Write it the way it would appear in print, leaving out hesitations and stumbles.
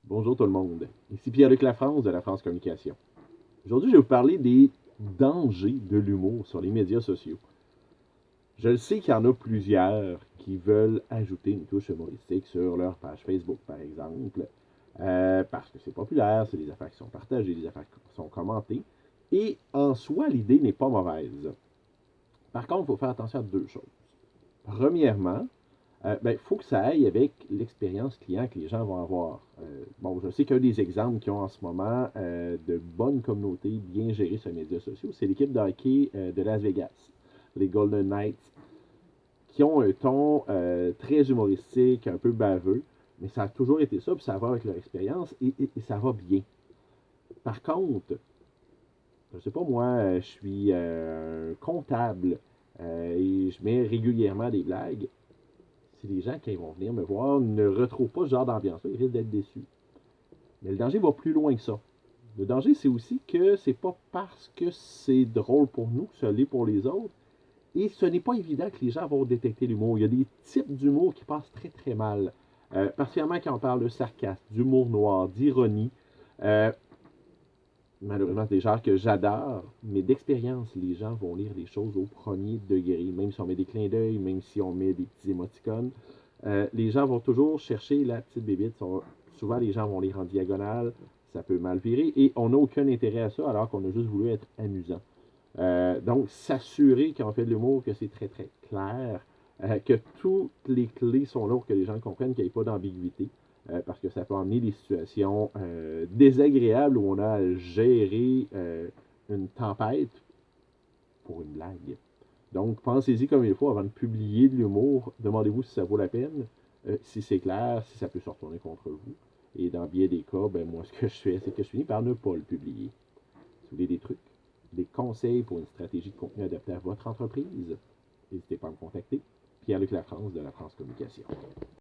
Bonjour tout le monde. Ici Pierre-Luc Lafrance de La France Communication. Aujourd'hui, je vais vous parler des dangers de l'humour sur les médias sociaux. Je le sais qu'il y en a plusieurs qui veulent ajouter une touche humoristique sur leur page Facebook, par exemple, parce que c'est populaire, c'est des affaires qui sont partagées, des affaires qui sont commentées, et en soi, l'idée n'est pas mauvaise. Par contre, il faut faire attention à deux choses. Premièrement, il faut que ça aille avec l'expérience client que les gens vont avoir. Bon, je sais qu'un des exemples qu'ils ont en ce moment de bonnes communautés bien gérées sur les médias sociaux, c'est l'équipe de hockey de Las Vegas, les Golden Knights, qui ont un ton très humoristique, un peu baveux, mais ça a toujours été ça, puis ça va avec leur expérience, et ça va bien. Par contre, je sais pas moi, je suis comptable et je mets régulièrement des blagues. Si les gens, qui vont venir me voir, ne retrouvent pas ce genre d'ambiance-là, ils risquent d'être déçus. Mais le danger va plus loin que ça. Le danger, c'est aussi que c'est pas parce que c'est drôle pour nous que ça l'est pour les autres. Et ce n'est pas évident que les gens vont détecter l'humour. Il y a des types d'humour qui passent très très mal. Particulièrement quand on parle de sarcasme, d'humour noir, d'ironie. Euh, Malheureusement, c'est des genres que j'adore, mais d'expérience, les gens vont lire les choses au premier degré. Même si on met des clins d'œil, même si on met des petits émoticônes, les gens vont toujours chercher la petite bébite. Souvent, les gens vont lire en diagonale, ça peut mal virer, et on n'a aucun intérêt à ça, alors qu'on a juste voulu être amusant. Donc, s'assurer quand on fait de l'humour que c'est très très clair, que toutes les clés sont là pour que les gens comprennent qu'il n'y ait pas d'ambiguïté, parce que ça peut amener des situations désagréables où on a à gérer une tempête pour une blague. Donc, pensez-y comme il faut avant de publier de l'humour. Demandez-vous si ça vaut la peine, si c'est clair, si ça peut se retourner contre vous. Et dans bien des cas, ben moi, ce que je fais, c'est que je finis par ne pas le publier. Si vous voulez des trucs, des conseils pour une stratégie de contenu adaptée à votre entreprise, n'hésitez pas à me contacter. Pierre-Luc Lafrance de La France Communication.